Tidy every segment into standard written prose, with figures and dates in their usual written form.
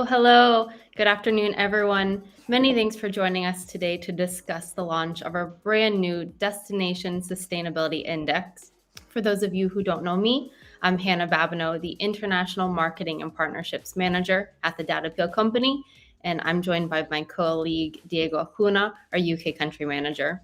Hello. Good afternoon, everyone. Many thanks for joining us today to discuss the launch of our brand new Destination Sustainability Index. For those of you who don't know me, I'm Hannah Babineau, the International Marketing and Partnerships Manager at the Data Peel Company, and I'm joined by my colleague Diego Acuna, our UK Country Manager.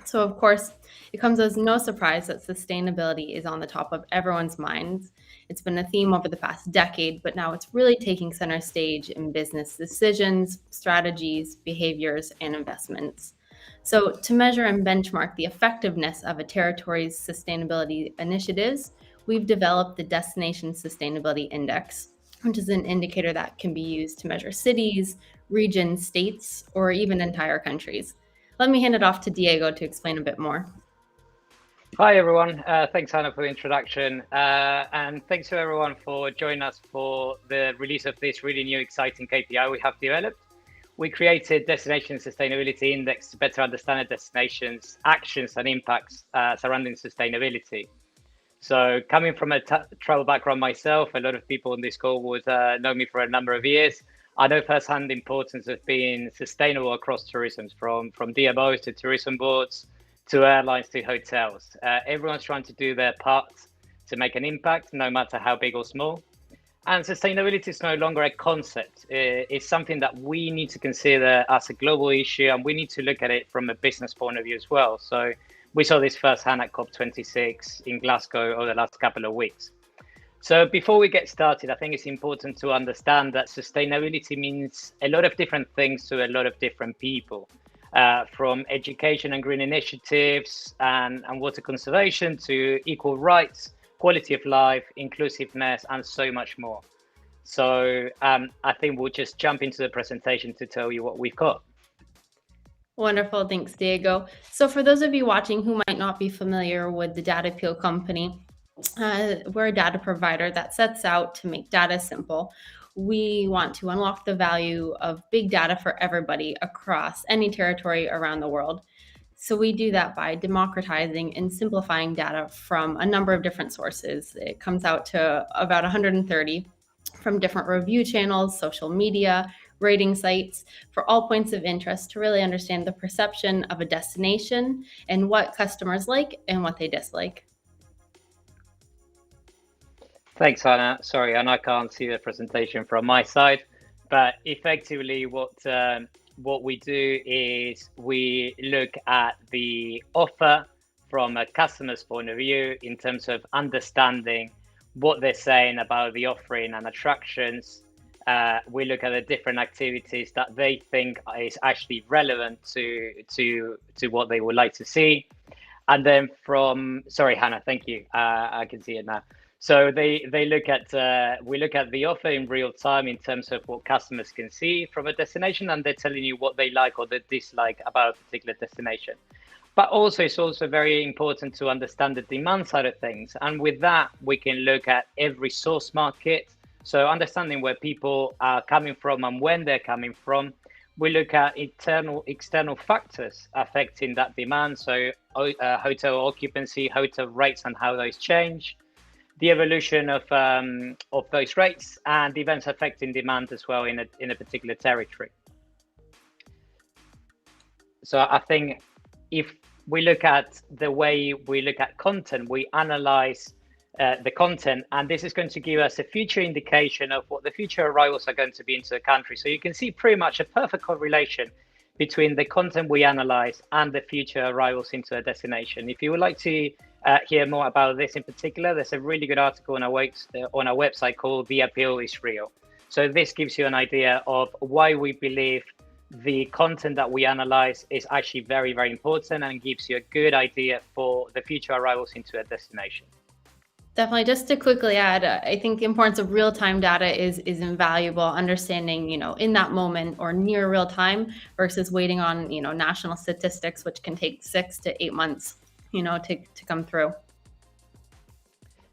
So, of course, it comes as no surprise that sustainability is on the top of everyone's minds. It's been a theme over the past decade, but now it's really taking center stage in business decisions, strategies, behaviors, and investments. So, to measure and benchmark the effectiveness of a territory's sustainability initiatives, we've developed the Destination Sustainability Index, which is an indicator that can be used to measure cities, regions, states, or even entire countries. Let me hand it off to Diego to explain a bit more. Hi, everyone. Thanks, Hannah, for the introduction. And thanks to everyone for joining us for the release of this really new, exciting KPI we have developed. We created Destination Sustainability Index to better understand a destination's actions and impacts surrounding sustainability. So coming from a travel background myself, a lot of people on this call would know me for a number of years. I know firsthand the importance of being sustainable across tourism, from DMOs to tourism boards, to airlines, to hotels. Everyone's trying to do their part to make an impact, no matter how big or small. And sustainability is no longer a concept. It's something that we need to consider as a global issue, and we need to look at it from a business point of view as well. So we saw this firsthand at COP26 in Glasgow over the last couple of weeks. So before we get started, I think it's important to understand that sustainability means a lot of different things to a lot of different people, from education and green initiatives and water conservation to equal rights, quality of life, inclusiveness, and so much more. So I think we'll just jump into the presentation to tell you what we've got. Wonderful. Thanks, Diego. So for those of you watching who might not be familiar with the Data Peel Company, we're a data provider that sets out to make data simple. We want to unlock the value of big data for everybody across any territory around the world. So we do that by democratizing and simplifying data from a number of different sources. It comes out to about 130 from different review channels, social media, rating sites, for all points of interest to really understand the perception of a destination and what customers like and what they dislike. Thanks, Hannah. Sorry, and I can't see the presentation from my side, but effectively what we do is we look at the offer from a customer's point of view in terms of understanding what they're saying about the offering and attractions. We look at the different activities that they think is actually relevant to what they would like to see. And then sorry, Hannah, thank you. I can see it now. So we look at the offer in real time in terms of what customers can see from a destination, and they're telling you what they like or they dislike about a particular destination. But also, it's also very important to understand the demand side of things. And with that, we can look at every source market. So understanding where people are coming from and when they're coming from. We look at external factors affecting that demand. So hotel occupancy, hotel rates, and how those change. The evolution of those rates and events affecting demand as well in a particular territory. So I think if we look at the way we look at content, we analyze the content, and this is going to give us a future indication of what the future arrivals are going to be into the country. So you can see pretty much a perfect correlation between the content we analyze and the future arrivals into a destination. If you would like to hear more about this in particular, there's a really good article on our website called The Appeal is Real. So this gives you an idea of why we believe the content that we analyze is actually very, very important, and gives you a good idea for the future arrivals into a destination. Definitely. Just to quickly add, I think the importance of real-time data is invaluable. Understanding, in that moment or near real time versus waiting on, national statistics, which can take 6 to 8 months, to come through.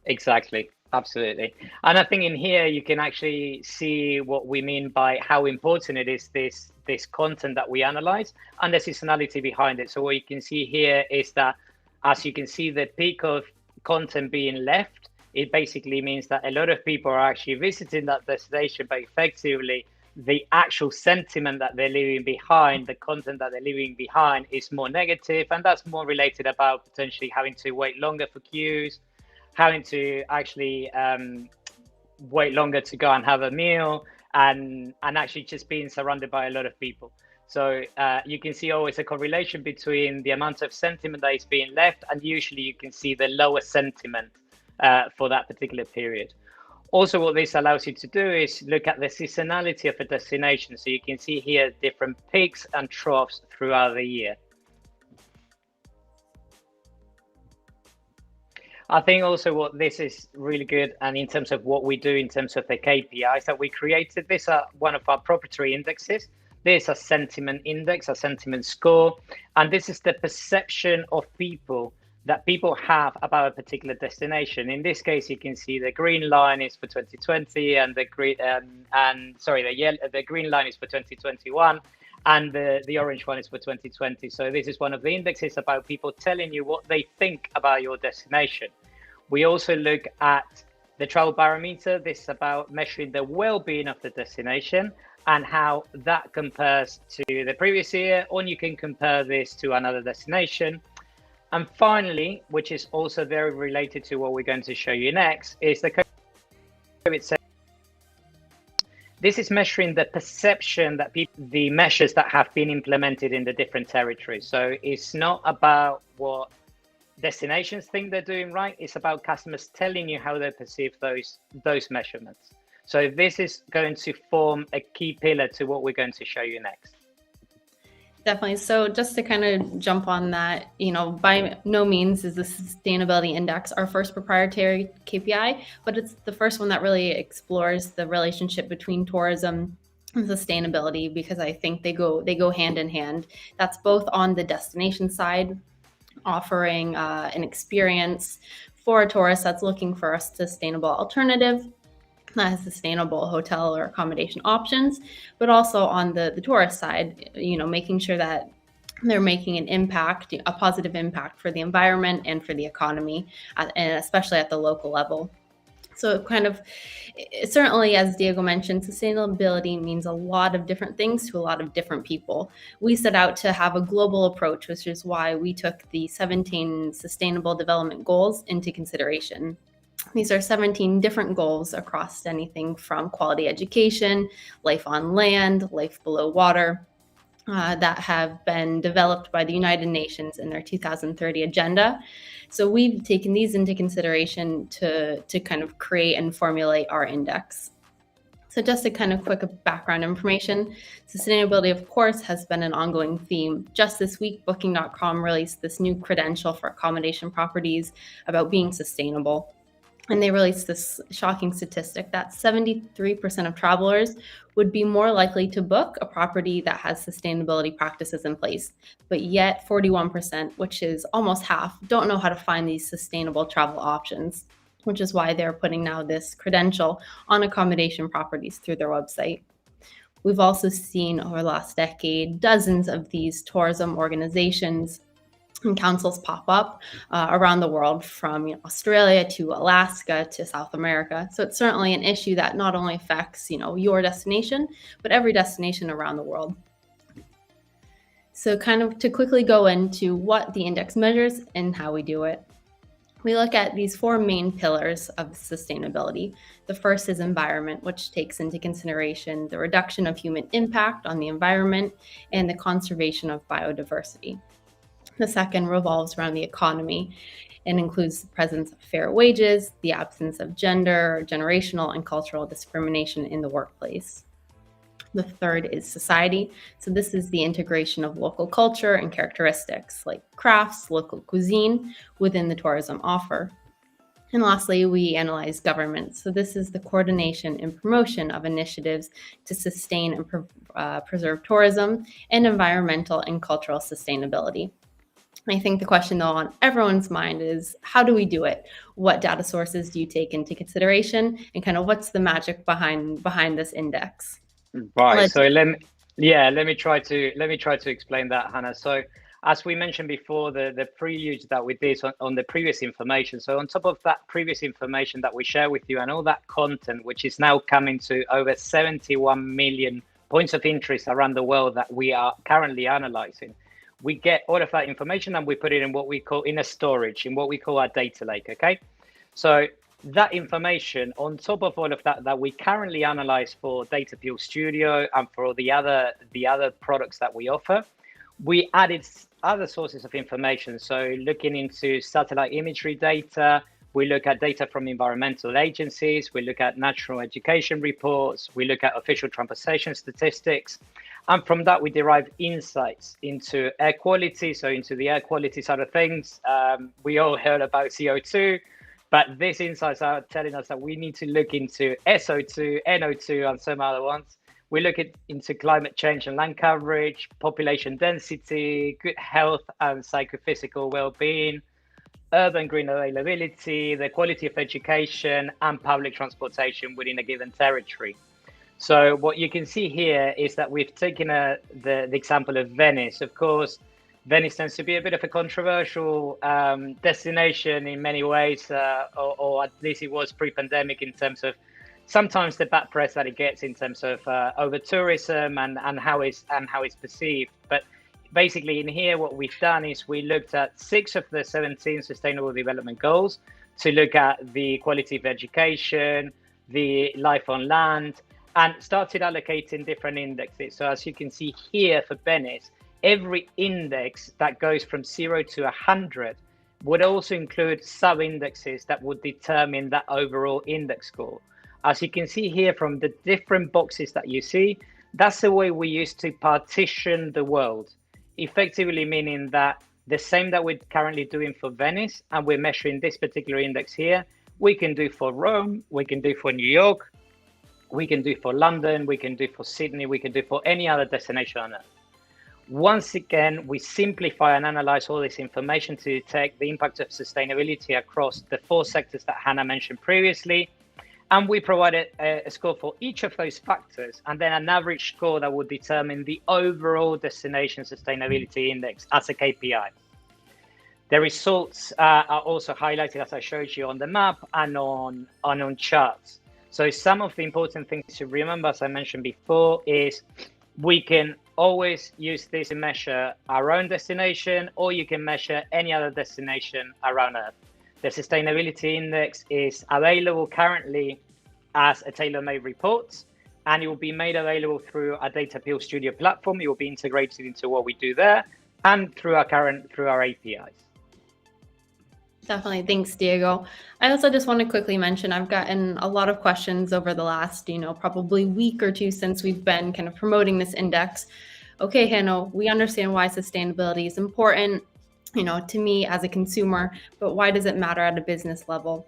Exactly. Absolutely. And I think in here you can actually see what we mean by how important it is, this content that we analyze and the seasonality behind it. So what you can see here is that, as you can see, the peak of content being left it basically means that a lot of people are actually visiting that destination, but effectively the actual sentiment that they're leaving behind, the content that they're leaving behind is more negative, and that's more related about potentially having to wait longer for queues, having to actually wait longer to go and have a meal, and actually just being surrounded by a lot of people. So you can see always a correlation between the amount of sentiment that is being left, and usually you can see the lower sentiment for that particular period. Also, what this allows you to do is look at the seasonality of a destination. So you can see here different peaks and troughs throughout the year. I think also what this is really good, and in terms of what we do in terms of the KPIs that we created, these are one of our proprietary indexes. There's a sentiment index, a sentiment score, and this is the perception of people that people have about a particular destination. In this case, you can see the green line is for 2020, and the green the green line is for 2021, and the orange one is for 2020. So this is one of the indexes about people telling you what they think about your destination. We also look at the travel barometer. This is about measuring the well-being of the destination and how that compares to the previous year, or you can compare this to another destination. And finally, which is also very related to what we're going to show you next, is the COVID. This is measuring the perception that people, the measures that have been implemented in the different territories. So it's not about what destinations think they're doing right. It's about customers telling you how they perceive those measurements. So this is going to form a key pillar to what we're going to show you next. Definitely. So just to kind of jump on that, by no means is the sustainability index our first proprietary KPI, but it's the first one that really explores the relationship between tourism and sustainability, because I think they go hand in hand. That's both on the destination side, offering an experience for a tourist that's looking for a sustainable alternative that has sustainable hotel or accommodation options, but also on the tourist side, making sure that they're making an impact, a positive impact for the environment and for the economy, and especially at the local level. So certainly, as Diego mentioned, sustainability means a lot of different things to a lot of different people. We set out to have a global approach, which is why we took the 17 Sustainable Development Goals into consideration. These are 17 different goals across anything from quality education, life on land, life below water, that have been developed by the United Nations in their 2030 agenda. So we've taken these into consideration to kind of create and formulate our index. So just a kind of quick background information, sustainability, of course, has been an ongoing theme. Just this week, Booking.com released this new credential for accommodation properties about being sustainable. And they released this shocking statistic that 73% of travelers would be more likely to book a property that has sustainability practices in place. But yet 41%, which is almost half, don't know how to find these sustainable travel options, which is why they're putting now this credential on accommodation properties through their website. We've also seen over the last decade dozens of these tourism organizations and councils pop up around the world, from Australia to Alaska to South America. So it's certainly an issue that not only affects your destination, but every destination around the world. So kind of to quickly go into what the index measures and how we do it. We look at these four main pillars of sustainability. The first is environment, which takes into consideration the reduction of human impact on the environment and the conservation of biodiversity. The second revolves around the economy and includes the presence of fair wages, the absence of gender, generational, and cultural discrimination in the workplace. The third is society. So this is the integration of local culture and characteristics like crafts, local cuisine within the tourism offer. And lastly, we analyze government. So this is the coordination and promotion of initiatives to sustain and preserve tourism and environmental and cultural sustainability. I think the question, though, on everyone's mind is, how do we do it? What data sources do you take into consideration, and kind of what's the magic behind this index? Right. So let me try to explain that, Hannah. So As we mentioned before, the prelude that we did on the previous information. So on top of that previous information that we share with you and all that content, which is now coming to over 71 million points of interest around the world that we are currently analyzing, we get all of that information and we put it in what we call in a storage, in what we call our data lake, okay? So that information on top of all of that we currently analyze for Data Peel Studio and for the other products that we offer, we added other sources of information. So looking into satellite imagery data, we look at data from environmental agencies, we look at national education reports, we look at official transportation statistics. And from that, we derive insights into air quality. So into the air quality side of things, we all heard about CO2, but these insights are telling us that we need to look into SO2, NO2, and some other ones. We look into climate change and land coverage, population density, good health and psychophysical well-being, urban green availability, the quality of education, and public transportation within a given territory. So what you can see here is that we've taken the example of Venice. Of course, Venice tends to be a bit of a controversial destination in many ways, or at least it was pre-pandemic in terms of sometimes the bad press that it gets in terms of over tourism and how it's perceived. But basically in here, what we've done is we looked at 6 of the 17 Sustainable Development Goals to look at the quality of education, the life on land, and started allocating different indexes. So as you can see here for Venice, every index that goes from 0 to 100 would also include sub-indexes that would determine that overall index score. As you can see here from the different boxes that you see, that's the way we used to partition the world, effectively meaning that the same that we're currently doing for Venice, and we're measuring this particular index here, we can do for Rome, we can do for New York, we can do for London, we can do for Sydney, we can do for any other destination on Earth. Once again, we simplify and analyze all this information to detect the impact of sustainability across the 4 sectors that Hannah mentioned previously. And we provided a score for each of those factors, and then an average score that would determine the overall destination sustainability index as a KPI. The results are also highlighted, as I showed you, on the map and on charts. So some of the important things to remember, as I mentioned before, is we can always use this to measure our own destination, or you can measure any other destination around Earth. The Sustainability Index is available currently as a tailor-made report, and it will be made available through our Data Peel Studio platform. It will be integrated into what we do there and through our APIs. Definitely. Thanks, Diego. I also just want to quickly mention I've gotten a lot of questions over the last, probably week or two since we've been kind of promoting this index. Okay, Hannah, we understand why sustainability is important, to me as a consumer, but why does it matter at a business level?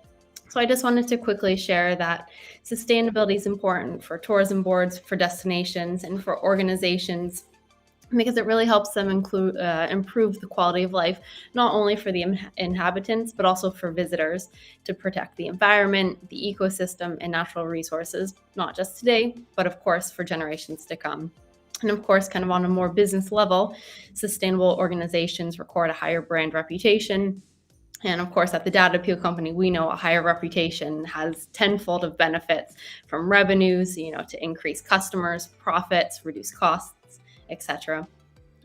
So I just wanted to quickly share that sustainability is important for tourism boards, for destinations, and for organizations, because it really helps them improve the quality of life, not only for the inhabitants, but also for visitors, to protect the environment, the ecosystem, and natural resources, not just today, but of course for generations to come. And of course, kind of on a more business level, sustainable organizations record a higher brand reputation. And of course, at the Data Peel Company, we know a higher reputation has tenfold of benefits, from revenues, to increase customers, profits, reduce costs, etc.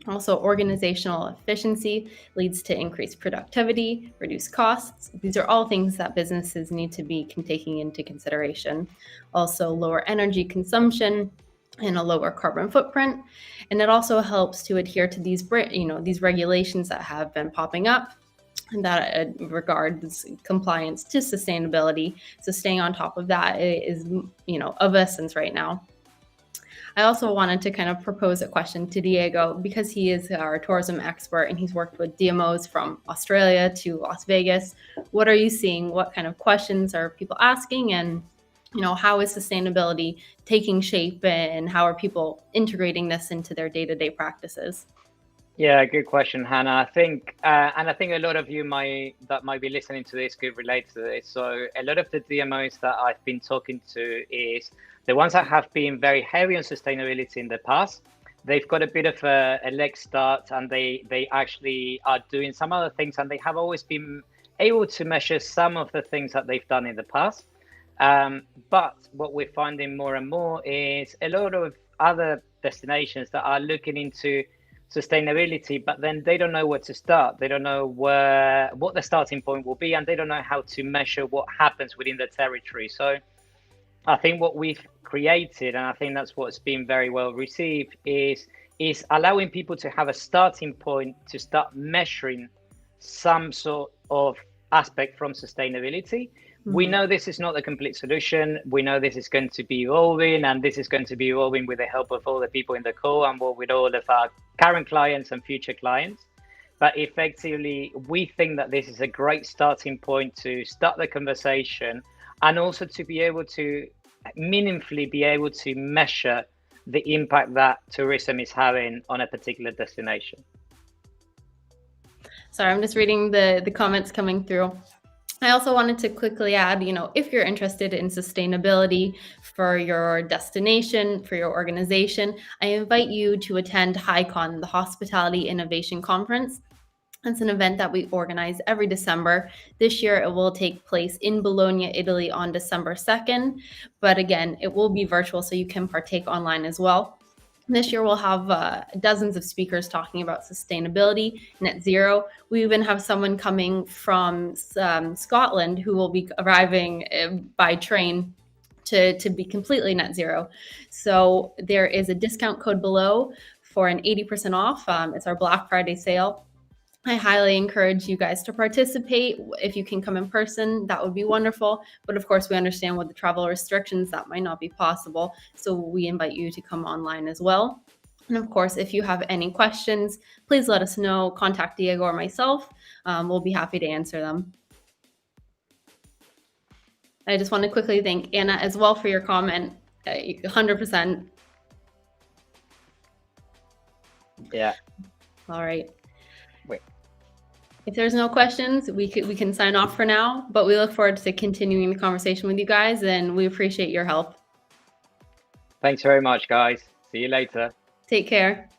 Also, organizational efficiency leads to increased productivity, reduced costs. These are all things that businesses need to be taking into consideration. Also, lower energy consumption and a lower carbon footprint. And it also helps to adhere to these regulations that have been popping up, and that regards compliance to sustainability. So staying on top of that is, of essence right now. I also wanted to kind of propose a question to Diego, because he is our tourism expert and he's worked with DMOs from Australia to Las Vegas. What are you seeing? What kind of questions are people asking? And, how is sustainability taking shape, and how are people integrating this into their day-to-day practices? Yeah, good question, Hannah. I think a lot of you that might be listening to this could relate to this. So a lot of the DMOs that I've been talking to is the ones that have been very heavy on sustainability in the past. they've got a bit of a leg start, and they actually are doing some other things, and they have always been able to measure some of the things that they've done in the past. But what we're finding more and more is a lot of other destinations that are looking into sustainability, but then they don't know where to start. They don't know what the starting point will be, and they don't know how to measure what happens within the territory. So I think what we've created, and I think that's what's been very well received, is allowing people to have a starting point to start measuring some sort of aspect from sustainability. We know this is not the complete solution. We know this is going to be evolving, and this is going to be evolving with the help of all the people in the call and with all of our current clients and future clients. But effectively, we think that this is a great starting point to start the conversation, and also to be able to meaningfully be able to measure the impact that tourism is having on a particular destination. Sorry, I'm just reading the comments coming through. I also wanted to quickly add, if you're interested in sustainability for your destination, for your organization, I invite you to attend HiCon, the Hospitality Innovation Conference. It's an event that we organize every December. This year, it will take place in Bologna, Italy on December 2nd. But again, it will be virtual, so you can partake online as well. This year, we'll have dozens of speakers talking about sustainability, net zero. We even have someone coming from Scotland who will be arriving by train to be completely net zero. So there is a discount code below for an 80% off. It's our Black Friday sale. I highly encourage you guys to participate. If you can come in person, that would be wonderful. But of course, we understand with the travel restrictions, that might not be possible. So we invite you to come online as well. And of course, if you have any questions, please let us know. Contact Diego or myself. We'll be happy to answer them. I just want to quickly thank Anna as well for your comment. 100%. Yeah. All right. Wait. If there's no questions, we can sign off for now, but we look forward to continuing the conversation with you guys, and we appreciate your help. Thanks very much, guys. See you later. Take care.